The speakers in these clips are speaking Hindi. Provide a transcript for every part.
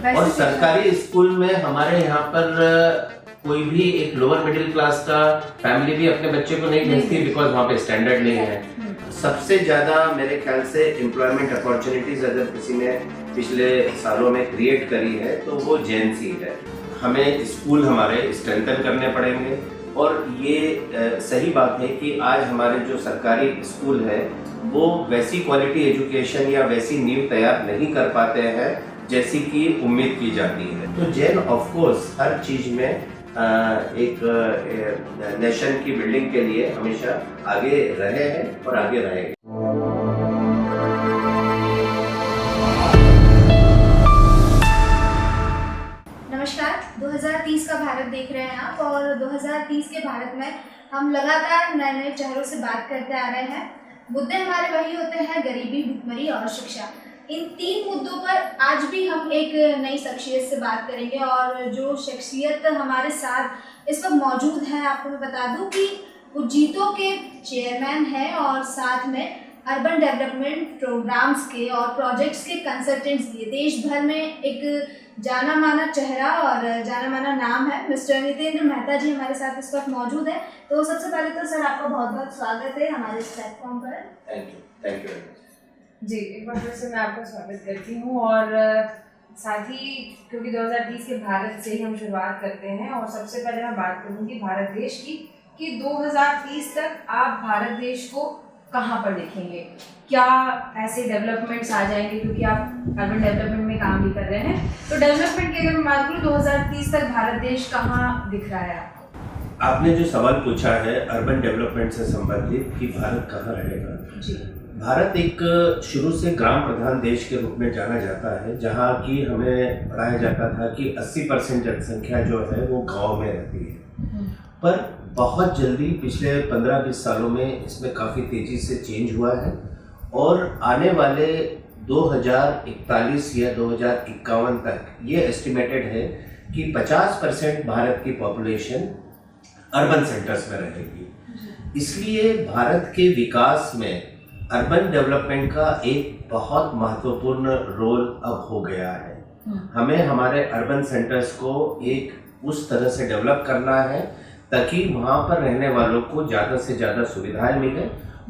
और सरकारी स्कूल में हमारे यहाँ पर कोई भी एक लोअर मिडिल क्लास का फैमिली भी अपने बच्चे को नहीं भेजती, बिकॉज वहाँ पे स्टैंडर्ड नहीं है। सबसे ज्यादा मेरे ख्याल से एम्प्लॉयमेंट अपॉर्चुनिटीज अगर किसी ने पिछले सालों में क्रिएट करी है तो वो जेएनसी है। हमें स्कूल हमारे स्ट्रेंथन करने पड़ेंगे, और ये सही बात है कि आज हमारे जो सरकारी स्कूल है वो वैसी क्वालिटी एजुकेशन या वैसी नींव तैयार नहीं कर पाते हैं जैसी कि उम्मीद की जाती है। तो जैन ऑफ कोर्स हर चीज में एक नेशन की बिल्डिंग के लिए हमेशा आगे रहे हैं और आगे रहेंगे। नमस्कार, 2030 का भारत देख रहे हैं आप, और 2030 के भारत में हम लगातार नए नए चेहरों से बात करते आ रहे हैं। मुद्दे हमारे वही होते हैं, गरीबी, भुखमरी और शिक्षा। इन 3 मुद्दों पर आज भी हम एक नई शख्सियत से बात करेंगे, और जो शख्सियत हमारे साथ इस वक्त मौजूद है, आपको मैं बता दूं कि वो जीतो के चेयरमैन हैं और साथ में अर्बन डेवलपमेंट प्रोग्राम्स के और प्रोजेक्ट्स के कंसल्टेंट्स भी। देश भर में एक जाना माना चेहरा और जाना माना नाम है। मिस्टर नितेंद्र मेहता जी हमारे साथ इस वक्त मौजूद है। तो सबसे पहले तो सर आपका बहुत बहुत स्वागत है हमारे इस प्लेटफॉर्म पर। थैंक यू जी, एक बार फिर से मैं आपका स्वागत करती हूँ। और साथ ही क्योंकि 2030 के भारत से ही हम शुरुआत करते हैं, और सबसे पहले मैं बात करूँगी भारत देश की कि 2030 तक आप भारत देश को कहाँ पर देखेंगे? क्या ऐसे डेवलपमेंट्स आ जाएंगे, क्योंकि आप अर्बन डेवलपमेंट में काम भी कर रहे हैं, तो डेवलपमेंट की अगर मैं बात करूँ 2030 तक भारत देश कहाँ दिख रहा है आपको? आपने जो सवाल पूछा है अर्बन डेवलपमेंट से संबंधित कि भारत कहाँ रहेगा जी। भारत एक शुरू से ग्राम प्रधान देश के रूप में जाना जाता है, जहाँ की हमें पढ़ाया जाता था कि 80% जनसंख्या जो है वो गांव में रहती है। पर बहुत जल्दी पिछले 15-20 सालों में इसमें काफ़ी तेज़ी से चेंज हुआ है, और आने वाले 2041 या 2051 तक ये एस्टिमेटेड है कि 50% भारत की पॉपुलेशन अर्बन सेंटर्स में रहेगी। इसलिए भारत के विकास में अर्बन डेवलपमेंट का एक बहुत महत्वपूर्ण रोल अब हो गया है। हमें हमारे अर्बन सेंटर्स को एक उस तरह से डेवलप करना है ताकि वहाँ पर रहने वालों को ज़्यादा से ज़्यादा सुविधाएं मिले,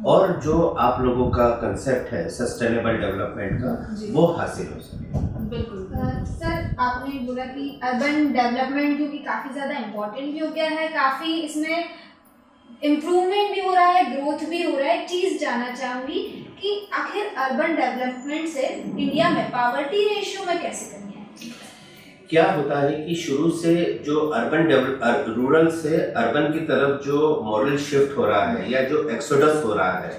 और जो आप लोगों का कंसेप्ट है सस्टेनेबल डेवलपमेंट का वो हासिल हो सके। बिल्कुल सर, आपने बोला कि अर्बन डेवलपमेंट जो कि काफ़ी ज़्यादा इम्पोर्टेंट भी हो गया है, काफ़ी इसमें इम्प्रूवमेंट भी हो रहा है, ग्रोथ भी हो रहा है। एक चीज़ जानना चाहूँगी कि आखिर अर्बन डेवलपमेंट से इंडिया में पॉवर्टी रेशियो में कैसे कमी है? क्या होता है कि शुरू से जो रूरल से अर्बन की तरफ जो मॉडल शिफ्ट हो रहा है या जो एक्सोडस हो रहा है,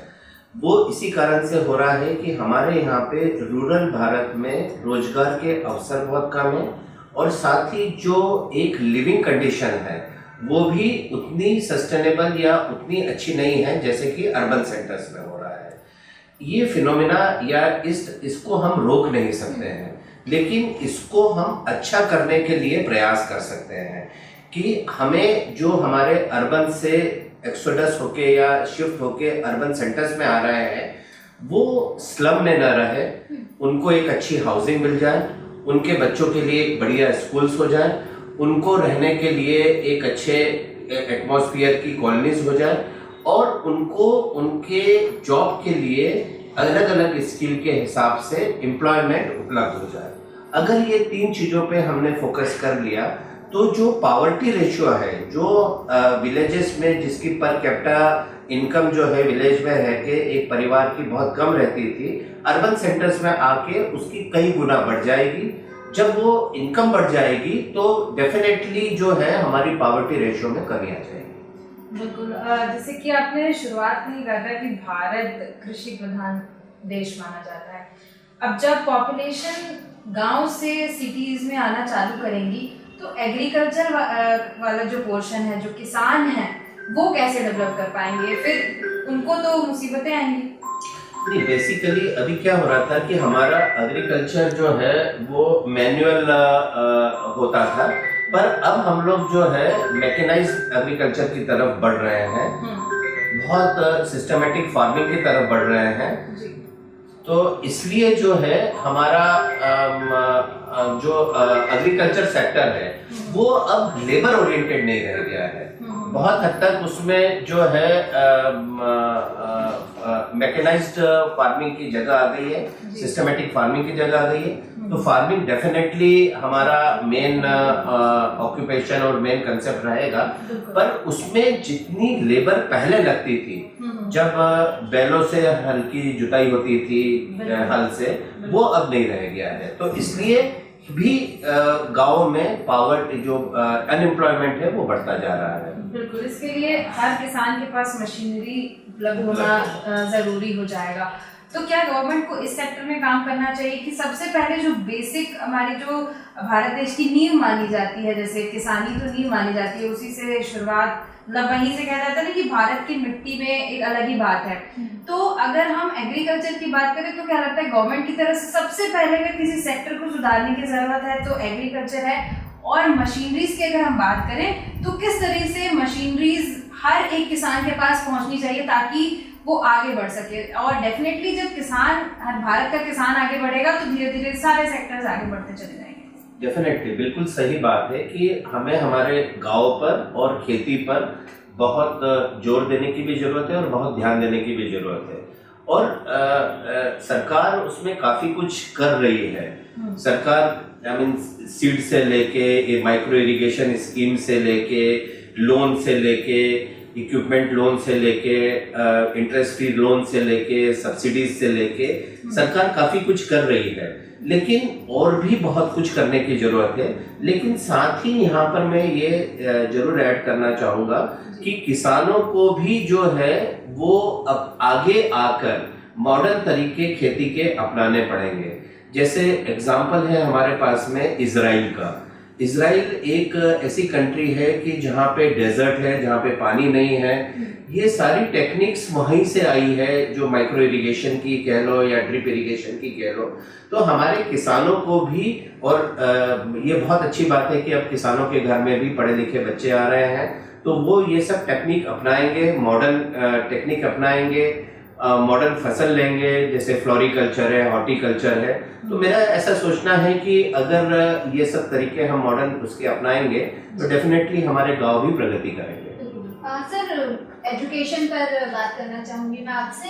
वो इसी कारण से हो रहा है कि हमारे यहाँ पे रूरल भारत में रोजगार के अवसर बहुत कम है, और साथ ही जो एक लिविंग कंडीशन है वो भी उतनी सस्टेनेबल या उतनी अच्छी नहीं है जैसे कि अर्बन सेंटर्स में हो रहा है। ये फिनोमेना या इसको हम रोक नहीं सकते हैं, लेकिन इसको हम अच्छा करने के लिए प्रयास कर सकते हैं कि हमें जो हमारे अर्बन से एक्सोडस होके या शिफ्ट होके अर्बन सेंटर्स में आ रहे हैं वो स्लम में न रहे, उनको एक अच्छी हाउसिंग मिल जाए, उनके बच्चों के लिए एक बढ़िया स्कूल्स हो जाए, उनको रहने के लिए एक अच्छे एटमॉस्फेयर की कॉलोनीज हो जाए, और उनको उनके जॉब के लिए अलग अलग स्किल के हिसाब से एम्प्लॉयमेंट उपलब्ध हो जाए। अगर ये 3 चीज़ों पे हमने फोकस कर लिया तो जो पावर्टी रेशियो है, जो विलेजेस में जिसकी पर कैपिटा इनकम जो है विलेज में रह के एक परिवार की बहुत कम रहती थी, अर्बन सेंटर्स में आके उसकी कई गुना बढ़ जाएगी। जब वो इनकम बढ़ जाएगी तो डेफिनेटली जो है हमारी पावर्टी रेशियो में कमी आ जाएगी। बिल्कुल, जैसे कि आपने शुरुआत में ही कहा था कि भारत कृषि प्रधान देश माना जाता है। अब जब पॉपुलेशन गांव से सिटीज में आना चालू करेंगी तो एग्रीकल्चर वाला जो पोर्शन है, जो किसान हैं, वो कैसे डेवलप कर पाएंगे? फिर उनको तो मुसीबतें आएंगी। नहीं, बेसिकली अभी क्या हो रहा था कि हमारा एग्रीकल्चर जो है वो मैनुअल होता था, पर अब हम लोग जो है मैकेनाइज्ड एग्रीकल्चर की तरफ बढ़ रहे हैं, बहुत सिस्टमेटिक फार्मिंग की तरफ बढ़ रहे हैं। तो इसलिए जो है हमारा जो एग्रीकल्चर सेक्टर है वो अब लेबर ओरिएंटेड नहीं रह गया है। बहुत हद तक उसमें जो है मैकेनाइज्ड फार्मिंग की जगह आ गई है, सिस्टमेटिक फार्मिंग की जगह आ गई है। तो फार्मिंग डेफिनेटली हमारा मेन ऑक्यूपेशन और मेन कंसेप्ट रहेगा, पर उसमें जितनी लेबर पहले लगती थी जब बैलों से हल की जुताई होती थी हल से, वो अब नहीं रह गया है। तो इसलिए भी गाँव में पावर्टी जो अनएम्प्लॉयमेंट है वो बढ़ता जा रहा है। बिल्कुल, इसके लिए हर किसान के पास मशीनरी उपलब्ध होना जरूरी हो जाएगा। तो क्या गवर्नमेंट को इस सेक्टर में काम करना चाहिए कि सबसे पहले जो बेसिक हमारी जो भारत देश की नींव मानी जाती है, जैसे किसानी तो नींव मानी जाती है, उसी से शुरुआत, मतलब वहीं से कहा जाता है ना कि भारत की मिट्टी में एक अलग ही बात है। तो अगर हम एग्रीकल्चर की बात करें तो क्या लगता है गवर्नमेंट की तरफ से सबसे पहले अगर किसी सेक्टर को सुधारने की जरूरत है तो एग्रीकल्चर है। और मशीनरीज की अगर हम बात करें तो किस तरह से मशीनरीज हर एक किसान के पास पहुंचनी चाहिए ताकि वो आगे बढ़ सके। और डेफिनेटली जब किसान, हर भारत का किसान आगे बढ़ेगा तो धीरे धीरे सारे सेक्टर्स आगे बढ़ते चले जाएंगे। डेफिनेटली, बिल्कुल सही बात है कि हमें हमारे गांव पर और खेती पर बहुत जोर देने की भी जरूरत है और बहुत ध्यान देने की भी जरूरत है। और सरकार उसमें काफी कुछ कर रही है। सरकार सीड से लेके, माइक्रो इरिगेशन स्कीम से लेके, लोन से लेके, इक्विपमेंट लोन से लेके, इंटरेस्ट फ्री लोन से लेके, सब्सिडीज से लेके, सरकार काफी कुछ कर रही है। लेकिन और भी बहुत कुछ करने की जरूरत है। लेकिन साथ ही यहाँ पर मैं ये जरूर ऐड करना चाहूँगा कि किसानों को भी जो है वो अब आगे आकर मॉडर्न तरीके खेती के अपनाने पड़ेंगे। जैसे एग्जाम्पल है हमारे पास में इजराइल का। इजराइल एक ऐसी कंट्री है कि जहाँ पे डेजर्ट है, जहाँ पे पानी नहीं है। ये सारी टेक्निक्स वहीं से आई है, जो माइक्रो इरिगेशन की कह लो या ड्रिप इरिगेशन की कह लो। तो हमारे किसानों को भी, और ये बहुत अच्छी बात है कि अब किसानों के घर में भी पढ़े लिखे बच्चे आ रहे हैं, तो वो ये सब टेक्निक अपनाएंगे, मॉडर्न टेक्निक अपनाएंगे, मॉडर्न फसल लेंगे, जैसे फ्लोरिकल्चर है, हॉर्टिकल्चर है। तो मेरा ऐसा सोचना है कि अगर ये सब तरीके हम मॉडर्न उसके अपनाएंगे तो डेफिनेटली हमारे गांव भी प्रगति करेंगे। सर, एजुकेशन पर बात करना चाहूंगी मैं आपसे।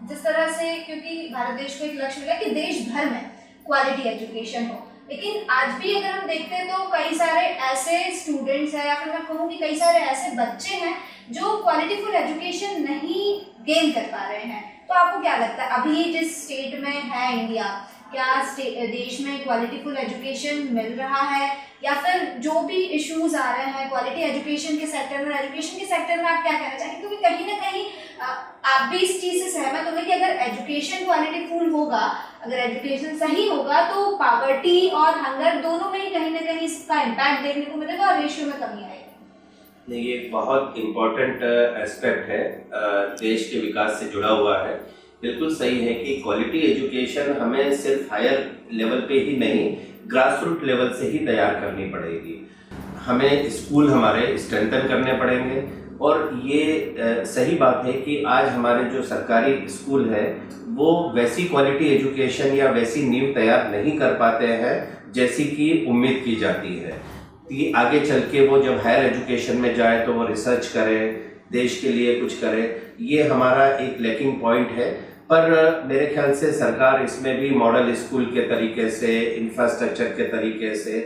जिस तरह से, क्योंकि भारत देश को एक लक्ष्य मिला कि देश भर में क्वालिटी एजुकेशन हो, लेकिन आज भी अगर हम देखते हैं तो कई सारे ऐसे स्टूडेंट्स हैं, या फिर मैं कहूँ कि कई सारे ऐसे बच्चे हैं जो क्वालिटीफुल एजुकेशन नहीं गेन कर पा रहे हैं। तो आपको क्या लगता है अभी जिस स्टेट में है इंडिया, क्या देश में क्वालिटीफुल एजुकेशन मिल रहा है, या फिर जो भी इश्यूज आ रहे हैं क्वालिटी एजुकेशन के सेक्टर में, एजुकेशन के सेक्टर में आप क्या कहना चाहेंगे? क्योंकि कहीं ना कहीं आप भी इस चीज से सहमत होंगे कि अगर एजुकेशन क्वालिटीफुल होगा, अगर एजुकेशन सही होगा तो पॉवर्टी और हंगर दोनों में ही कहीं ना कहीं इसका इम्पैक्ट देखने को मिलेगा और रेशियो में कमी आएगी। नहीं, ये बहुत इम्पोर्टेंट एस्पेक्ट है, देश के विकास से जुड़ा हुआ है। बिल्कुल सही है कि क्वालिटी एजुकेशन हमें सिर्फ हायर लेवल पे ही नहीं, ग्रास रूट लेवल से ही तैयार करनी पड़ेगी। हमें स्कूल हमारे स्ट्रेंथन करने पड़ेंगे। और ये सही बात है कि आज हमारे जो सरकारी स्कूल है वो वैसी क्वालिटी एजुकेशन या वैसी नींव तैयार नहीं कर पाते हैं जैसी कि उम्मीद की जाती है कि आगे चल के वो जब हायर एजुकेशन में जाए तो वो रिसर्च करे, देश के लिए कुछ करे। ये हमारा एक लैकिंग पॉइंट है। पर मेरे ख्याल से सरकार इसमें भी मॉडल स्कूल के तरीके से, इंफ्रास्ट्रक्चर के तरीके से,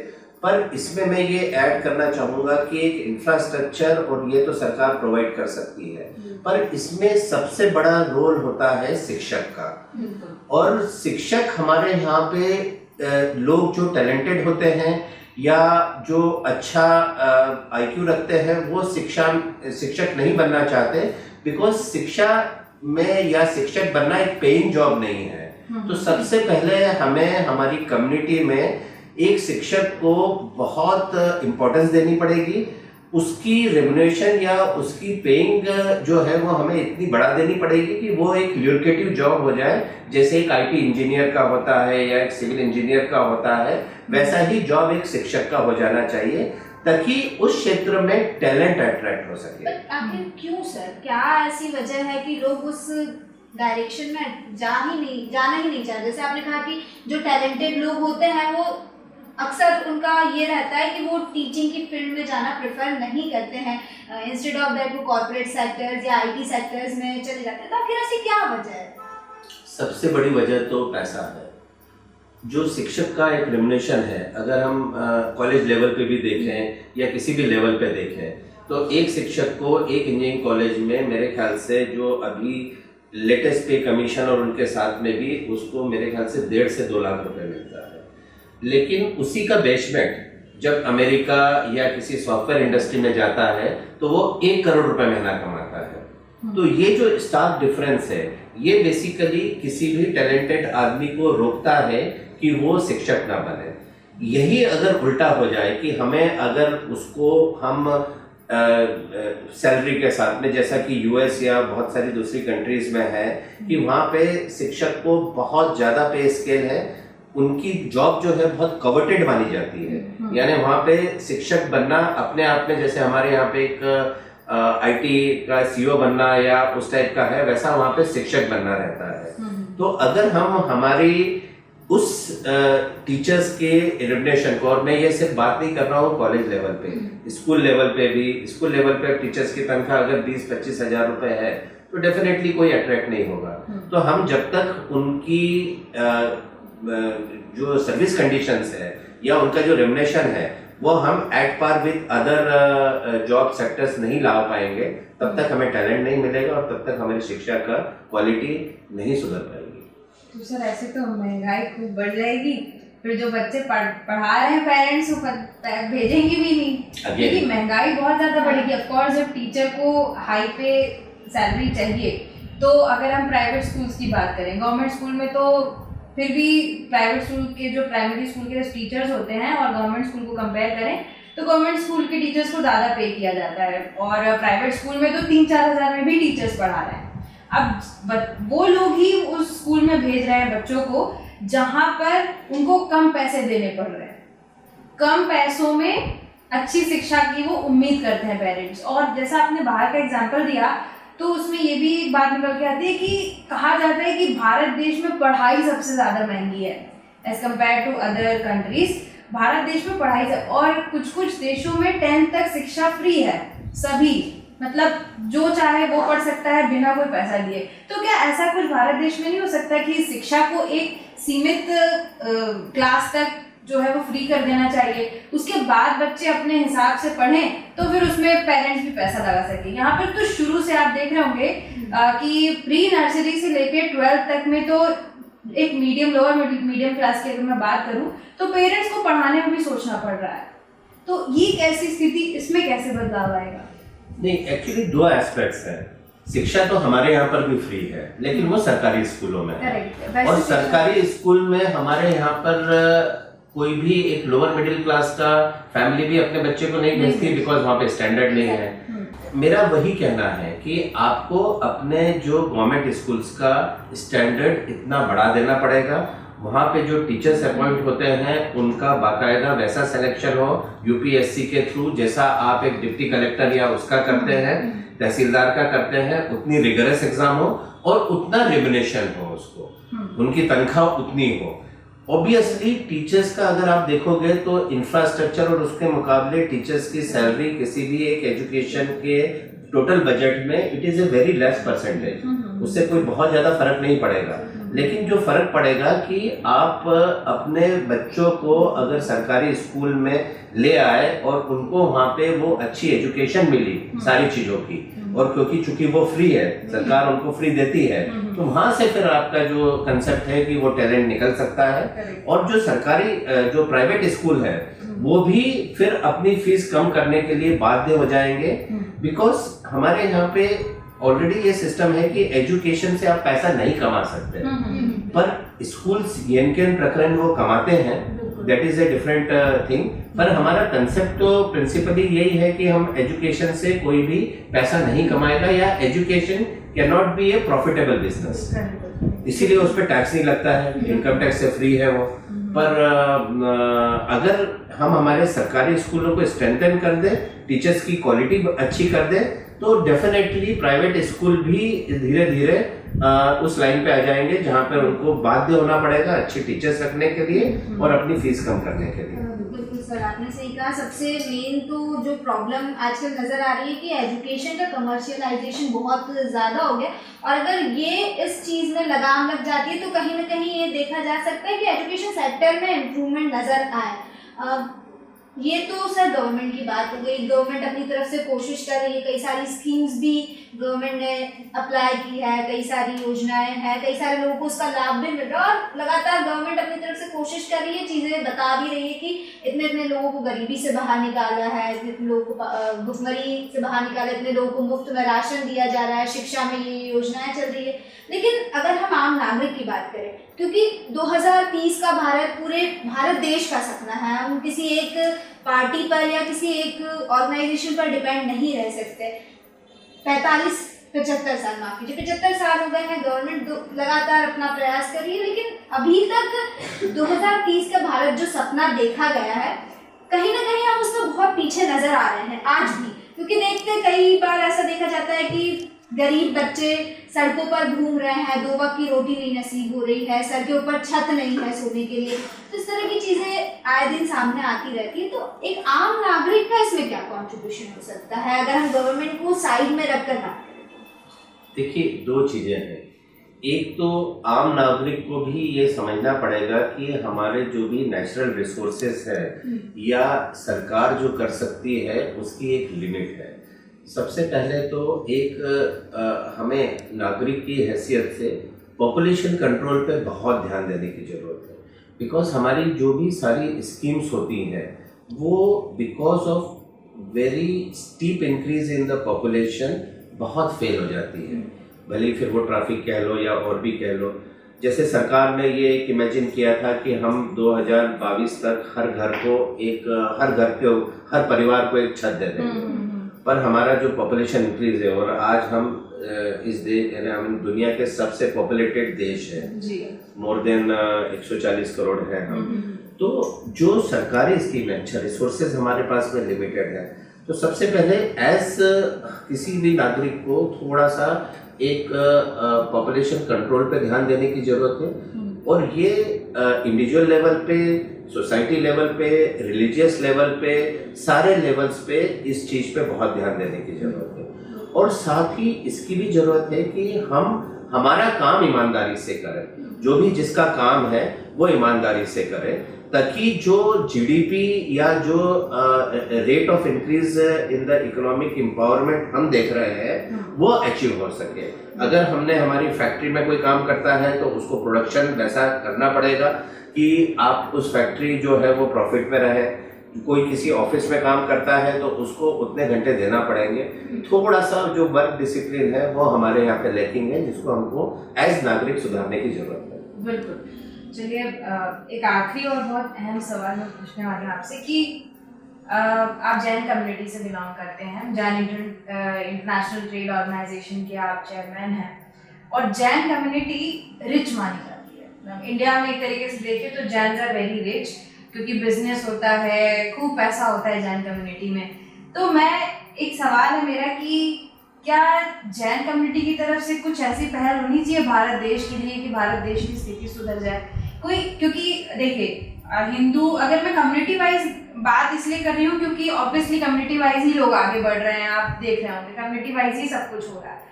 पर इसमें मैं ये ऐड करना चाहूँगा कि एक इंफ्रास्ट्रक्चर और ये तो सरकार प्रोवाइड कर सकती है, पर इसमें सबसे बड़ा रोल होता है शिक्षक का। और शिक्षक हमारे यहाँ पे लोग जो टैलेंटेड होते हैं या जो अच्छा IQ रखते हैं वो शिक्षक नहीं बनना चाहते, बिकॉज शिक्षा में या शिक्षक बनना एक पेइंग जॉब नहीं है। तो सबसे पहले हमें हमारी कम्युनिटी में एक शिक्षक को बहुत इम्पोर्टेंस देनी पड़ेगी। उसकी रेम्युनरेशन या उसकी पेइंग जो है वो हमें इतनी बढ़ा देनी पड़ेगी कि वो एक ल्यूकेटिव जॉब हो जाए, जैसे एक IT इंजीनियर का होता है या एक सिविल इंजीनियर का होता है, वैसा ही जॉब एक शिक्षक का हो जाना चाहिए ताकि उस क्षेत्र में टैलेंट अट्रैक्ट हो सके। आखिर क्यों सर, क्या ऐसी वजह है कि लोग उस डायरेक्शन में जाना ही नहीं चाहते? जैसे आपने कहा कि जो टैलेंटेड लोग होते हैं वो अक्सर उनका ये रहता है कि वो टीचिंग की फील्ड में जाना प्रेफर नहीं करते हैं, इंस्टेड ऑफ दैट वो कॉर्पोरेट सेक्टर्स या आईटी सेक्टर्स में चले जाते हैं। तो आखिर ऐसी क्या वजह है? सबसे बड़ी वजह तो पैसा है। जो शिक्षक का एक रेम्युनरेशन है, अगर हम कॉलेज लेवल पे भी देखें या किसी भी लेवल पे देखें, तो एक शिक्षक को एक इंजीनियरिंग कॉलेज में मेरे ख्याल से जो अभी लेटेस्ट पे कमीशन और उनके साथ में भी उसको मेरे ख्याल से 1.5 से 2 लाख रुपए मिलता है। लेकिन उसी का बेसमेंट जब अमेरिका या किसी सॉफ्टवेयर इंडस्ट्री में जाता है तो वो 1 करोड़ रुपए महीना कमाता है। तो ये जो स्टार्क डिफरेंस है, ये बेसिकली किसी भी टैलेंटेड आदमी को रोकता है कि वो शिक्षक ना बने। यही अगर उल्टा हो जाए कि हमें अगर उसको हम सैलरी के साथ में, जैसा कि यूएस या बहुत सारी दूसरी कंट्रीज में है कि वहाँ पे शिक्षक को बहुत ज़्यादा पे स्केल है, उनकी जॉब जो है बहुत कवर्टेड मानी जाती है। यानी वहाँ पे शिक्षक बनना अपने आप में, जैसे हमारे यहाँ पे एक आईटी का सीईओ बनना या उस टाइप का है, वैसा वहाँ पे शिक्षक बनना रहता है। तो अगर हम हमारी उस टीचर्स के रेम्युनरेशन को, और मैं ये सिर्फ बात नहीं कर रहा हूँ कॉलेज लेवल पे, स्कूल लेवल पे भी, स्कूल लेवल पे टीचर्स की तनख्वाह अगर 20-25 हज़ार रुपए है तो डेफिनेटली कोई अट्रैक्ट नहीं होगा। तो हम जब तक उनकी जो सर्विस कंडीशंस है या उनका जो रेम्युनरेशन है वो हम at par with other job sectors नहीं ला पाएंगे, तब तक हमें टैलेंट नहीं मिलेगा और तब तक हमारी शिक्षा का क्वालिटी नहीं सुधर पाएगी। तो सर ऐसे तो महंगाई खूब बढ़ जाएगी, फिर जो बच्चे पढ़ा रहे हैं पेरेंट्स वो भेजेंगे भी नहीं, क्योंकि महंगाई बहुत ज़्यादा बढ़ेगी। ऑफकोर्स जब टीचर को हाई पे सैलरी चाहिए, तो अगर हम प्राइवेट स्कूल्स की बात करें, गवर्नमेंट स्कूल में तो फिर भी प्राइवेट स्कूल के जो प्राइमरी स्कूल के टीचर्स होते हैं और गवर्नमेंट स्कूल को कंपेयर करें तो गवर्नमेंट स्कूल के टीचर्स को ज़्यादा पे किया जाता है, और प्राइवेट स्कूल में तो 3-4 हज़ार में भी टीचर्स पढ़ा रहे हैं। अब वो लोग ही उस स्कूल में भेज रहे हैं बच्चों को जहाँ पर उनको कम पैसे देने पड़ रहे हैं, कम पैसों में अच्छी शिक्षा की वो उम्मीद करते हैं पेरेंट्स। और जैसा आपने बाहर का एग्जाम्पल दिया, तो उसमें ये भी एक बात निकल के आती है कि कहा जाता है कि भारत देश में पढ़ाई सबसे ज़्यादा महंगी है as compare to other countries. Bharat देश में पढ़ाई और कुछ देशों में 10th तक शिक्षा फ्री है, सभी, मतलब जो चाहे वो पढ़ सकता है बिना कोई पैसा दिए। तो क्या ऐसा कुछ भारत देश में नहीं हो सकता कि शिक्षा को एक सीमित क्लास तक जो है वो फ्री कर देना चाहिए, उसके बाद बच्चे अपने हिसाब से पढ़ें, तो फिर उसमें पेरेंट्स भी पैसा लगा सके। यहाँ पर तो शुरू से आप देख रहे होंगे कि प्री नर्सरी से लेके 12th तक में तो एक मीडियम, लोअर मीडियम क्लास की अगर मैं बात करूँ तो पेरेंट्स को पढ़ाने में भी सोचना पड़ रहा है। तो ये कैसी स्थिति, इसमें कैसे बदलाव आएगा? नहीं, एक्चुअली 2 एस्पेक्ट्स हैं। शिक्षा तो हमारे यहाँ पर भी फ्री है, लेकिन वो सरकारी स्कूलों में है। और सरकारी स्कूल में हमारे यहाँ पर कोई भी एक लोअर मिडिल क्लास का फैमिली भी अपने बच्चे को नहीं भेजती, बिकॉज वहाँ पे स्टैंडर्ड नहीं है। मेरा वही कहना है कि आपको अपने जो गवर्नमेंट स्कूल्स का स्टैंडर्ड इतना बढ़ा देना पड़ेगा, वहाँ पे जो टीचर्स अपॉइंट होते हैं उनका बाकायदा वैसा सिलेक्शन हो यूपीएससी के थ्रू, जैसा आप एक डिप्टी कलेक्टर या उसका करते हैं, तहसीलदार का करते हैं, उतनी रिगरस एग्जाम हो और उतना रेम्युनरेशन हो, उसको उनकी तनख्वाह उतनी हो। ऑब्वियसली टीचर्स का अगर आप देखोगे तो इंफ्रास्ट्रक्चर और उसके मुकाबले टीचर्स की सैलरी किसी भी एक एजुकेशन के टोटल बजट में it is a very less percentage, उससे कोई बहुत ज्यादा फर्क नहीं पड़ेगा। लेकिन जो फर्क पड़ेगा कि आप अपने बच्चों को अगर सरकारी स्कूल में ले आए और उनको वहाँ पे वो अच्छी एजुकेशन मिली सारी चीजों की, और क्योंकि चूंकि वो फ्री है, सरकार उनको फ्री देती है, तो वहां से फिर आपका जो कंसेप्ट है कि वो टैलेंट निकल सकता है। और जो सरकारी जो प्राइवेट स्कूल है वो भी फिर अपनी फीस कम करने के लिए बाध्य हो जाएंगे, बिकॉज हमारे यहाँ पे ऑलरेडी ये सिस्टम है कि एजुकेशन से आप पैसा नहीं कमा सकते, पर स्कूल्स यंकेन प्रकरण वो कमाते हैं, that is a different thing. पर हमारा कंसेप्ट तो प्रिंसिपली यही है कि हम एजुकेशन से कोई भी पैसा नहीं कमाएगा, या education can not be A profitable business, इसीलिए उस पर टैक्स नहीं लगता है, इनकम टैक्स से फ्री है वो। पर अगर हम हमारे सरकारी स्कूलों को स्ट्रेंथन कर दे, टीचर्स की क्वालिटी अच्छी कर दे, तो डेफिनेटली प्राइवेट स्कूल भी धीरे धीरे उस लाइन पे आ जाएंगे जहाँ पे उनको बाध्य होना पड़ेगा अच्छे टीचर्स रखने के लिए और अपनी फीस कम करने के लिए। बिल्कुल सर, आपने सही कहा। सबसे मेन तो जो प्रॉब्लम आजकल नज़र आ रही है कि एजुकेशन का कमर्शियलाइजेशन बहुत ज़्यादा हो गया, और अगर ये इस चीज़ में लगाम लग जाती है तो कहीं ना कहीं ये देखा जा सकता है कि एजुकेशन सेक्टर में इम्प्रूवमेंट नज़र आए। ये तो सर गवर्नमेंट की बात हो गई। गवर्नमेंट अपनी तरफ से कोशिश कर रही है, कई सारी स्कीम्स भी गवर्नमेंट ने अप्लाई की है, कई सारी योजनाएं हैं, कई सारे लोगों को उसका लाभ भी मिल रहा है, और लगातार गवर्नमेंट अपनी तरफ से कोशिश कर रही है, चीज़ें बता भी रही है कि इतने इतने लोगों को गरीबी से बाहर निकाला है, इतने इतने लोगों को भुखमरी से बाहर निकाला, इतने लोगों को मुफ्त में राशन दिया जा रहा है, शिक्षा में ये योजनाएं चल रही है। लेकिन अगर हम आम नागरिक की बात करें, क्योंकि 2030 का भारत पूरे भारत देश का सपना है, हम किसी एक पार्टी पर या किसी एक ऑर्गेनाइजेशन पर डिपेंड नहीं रह सकते। 75 साल, माफ कीजिए, 75 साल हो गए हैं, गवर्नमेंट लगातार अपना प्रयास कर रही है, लेकिन अभी तक 2030 का भारत जो सपना देखा गया है, कहीं ना कहीं हम उसमें बहुत पीछे नजर आ रहे हैं आज भी। क्योंकि देखते कई बार ऐसा देखा जाता है कि गरीब बच्चे सड़कों पर घूम रहे हैं, 2 वक्त की रोटी नहीं नसीब हो रही है, सर के ऊपर छत नहीं है सोने के लिए, तो इस तरह की चीज़ें आए दिन सामने आती रहती है। तो एक आम नागरिक का इसमें क्या कंट्रीब्यूशन हो सकता है अगर हम गवर्नमेंट को साइड में रखकर बात करें? देखिए, 2 चीज़ें हैं। एक तो आम नागरिक को भी ये समझना पड़ेगा कि हमारे जो भी नेचुरल रिसोर्सेज है या सरकार जो कर सकती है उसकी एक लिमिट है। सबसे पहले तो हमें नागरिक की हैसियत से पॉपुलेशन कंट्रोल पे बहुत ध्यान देने की ज़रूरत है, बिकॉज हमारी जो भी सारी स्कीम्स होती हैं वो because of very steep increase in the population बहुत फेल हो जाती है। भले फिर वो ट्रैफिक कह लो या और भी कह लो। जैसे सरकार ने ये एक इमेजिन किया था कि हम 2022 तक हर परिवार को एक छत दे देंगे, पर हमारा जो पॉपुलेशन इंक्रीज है और आज हम हम दुनिया के सबसे पॉपुलेटेड देश है, मोर देन 140 करोड़ है हम, तो जो सरकारी स्कीम है, अच्छा रिसोर्सेज हमारे पास में लिमिटेड है। तो सबसे पहले एज किसी भी नागरिक को थोड़ा सा एक पॉपुलेशन कंट्रोल पे ध्यान देने की जरूरत है, और ये इंडिविजुअल लेवल पे, सोसाइटी लेवल पे, रिलीजियस लेवल पे, सारे लेवल्स पे इस चीज़ पे बहुत ध्यान देने की ज़रूरत है। और साथ ही इसकी भी ज़रूरत है कि हम हमारा काम ईमानदारी से करें, जो भी जिसका काम है वो ईमानदारी से करें, ताकि जो जीडीपी या जो rate of increase in the economic empowerment हम देख रहे हैं वो अचीव हो सके। अगर हमने हमारी फैक्ट्री में कोई काम करता है तो उसको प्रोडक्शन वैसा करना पड़ेगा कि आप उस फैक्ट्री जो है वो प्रॉफिट में रहे। कोई किसी ऑफिस में काम करता है तो उसको उतने घंटे देना पड़ेंगे। थोड़ा सा जो वर्क डिसिप्लिन है वो हमारे यहाँ पे लैकिंग है, जिसको हमको एज नागरिक सुधारने की जरूरत है। बिल्कुल। चलिए, एक आखिरी और बहुत अहम सवाल मैं पूछने वाली हूँ आपसे कि आप जैन कम्युनिटी से बिलोंग करते हैं, जैन इंटरनेशनल ट्रेड ऑर्गेनाइजेशन के आप चेयरमैन हैं, और जैन कम्युनिटी रिच मानी जाती है। मतलब इंडिया में एक तरीके से देखें तो जैन आर वेरी रिच, क्योंकि बिजनेस होता है, खूब पैसा होता है जैन कम्युनिटी में। तो एक सवाल है मेरा कि क्या जैन कम्युनिटी की तरफ से कुछ ऐसी पहल होनी चाहिए भारत देश के लिए कि भारत देश की स्थिति सुधर जाए कोई? क्योंकि देखिए, हिंदू, अगर मैं कम्युनिटी वाइज बात इसलिए कर रही हूँ क्योंकि ऑब्वियसली कम्युनिटी वाइज ही लोग आगे बढ़ रहे हैं, आप देख रहे होंगे कम्युनिटी वाइज ही सब कुछ हो रहा है।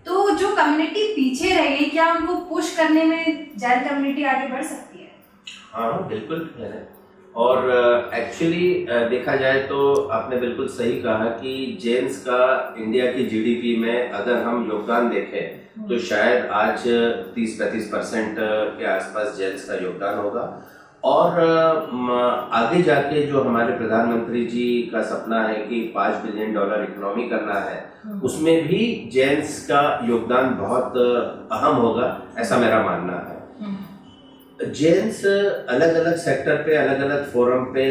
तो जो कम्युनिटी पीछे रह गई, क्या उनको पुश करने में जैन कम्युनिटी आगे बढ़ सकती है? हाँ, बिल्कुल है। और एक्चुअली देखा जाए तो आपने बिल्कुल सही कहा कि जैन्स का इंडिया की जीडीपी में अगर हम योगदान देखें तो शायद आज 30-35% के आसपास जैन्स का योगदान होगा। और आगे जाके जो हमारे प्रधानमंत्री जी का सपना है कि $5 बिलियन इकोनॉमी करना है, उसमें भी जैन्स का योगदान बहुत अहम होगा, ऐसा मेरा मानना है। जैन्स अलग अलग सेक्टर पे, अलग अलग फोरम पे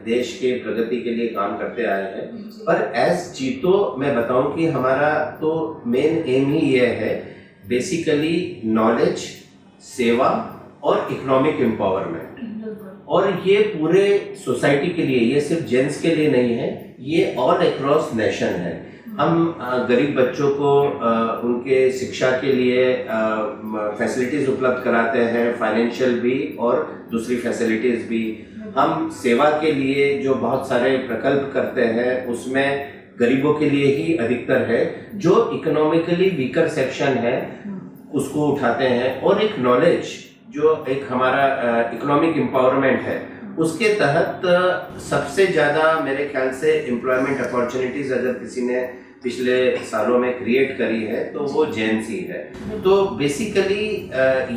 देश के प्रगति के लिए काम करते आए हैं, पर एज जीतो मैं बताऊं कि हमारा तो मेन एम ही ये है, बेसिकली नॉलेज, सेवा और इकोनॉमिक एम्पावरमेंट। और ये पूरे सोसाइटी के लिए, ये सिर्फ जेंट्स के लिए नहीं है, ये ऑल अक्रॉस नेशन है। हम गरीब बच्चों को उनके शिक्षा के लिए फैसिलिटीज़ उपलब्ध कराते हैं, फाइनेंशियल भी और दूसरी फैसिलिटीज़ भी। हम सेवा के लिए जो बहुत सारे प्रकल्प करते हैं उसमें गरीबों के लिए ही अधिकतर है। जो इकोनॉमिकली वीकर सेक्शन है उसको उठाते हैं, और एक नॉलेज जो एक हमारा इकोनॉमिक एम्पावरमेंट है उसके तहत सबसे ज़्यादा मेरे ख्याल से एम्प्लॉयमेंट अपॉर्चुनिटीज़ अगर किसी ने पिछले सालों में क्रिएट करी है तो वो जेएनसी है। तो बेसिकली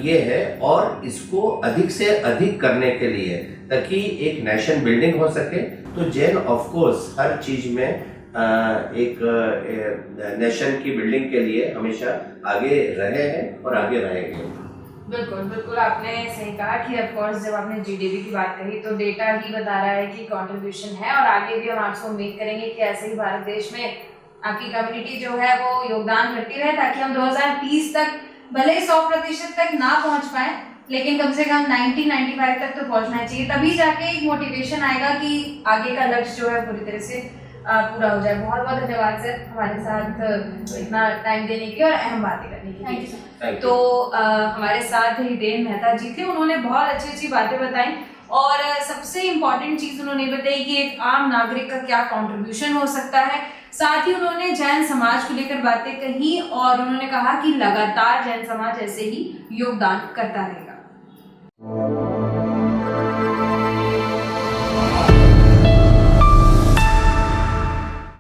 ये है, और इसको अधिक से अधिक करने के लिए ताकि एक नेशन बिल्डिंग हो सके, तो जैन ऑफ कोर्स हर चीज़ में एक नेशन की बिल्डिंग के लिए हमेशा आगे रहे हैं और आगे रहेंगे। बिल्कुल बिल्कुल, आपने सही कहा कि ऑफ कोर्स जब आपने जीडीपी की बात कही तो डेटा ही बता रहा है कि कंट्रीब्यूशन है, और आगे भी हम आपसे उम्मीद करेंगे कि ऐसे ही भारत देश में आपकी कम्युनिटी जो है वो योगदान करती रहे, ताकि हम 2030 तक भले 100% तक ना पहुंच पाए, लेकिन कम से कम 90-95 तक तो पहुंचना चाहिए। तभी जाके एक मोटिवेशन आएगा कि आगे का लक्ष्य जो है पूरी तरह से पूरा हो जाए। बहुत बहुत धन्यवाद सर हमारे साथ इतना टाइम देने की और अहम बातें करने के लिए। तो हमारे साथ हितेन मेहता जी थे, उन्होंने बहुत अच्छी अच्छी बातें बताई, और सबसे इम्पॉर्टेंट चीज़ उन्होंने बताई कि एक आम नागरिक का क्या कंट्रीब्यूशन हो सकता है। साथ ही उन्होंने जैन समाज को लेकर बातें कही, और उन्होंने कहा कि लगातार जैन समाज ऐसे ही योगदान करता रहेगा।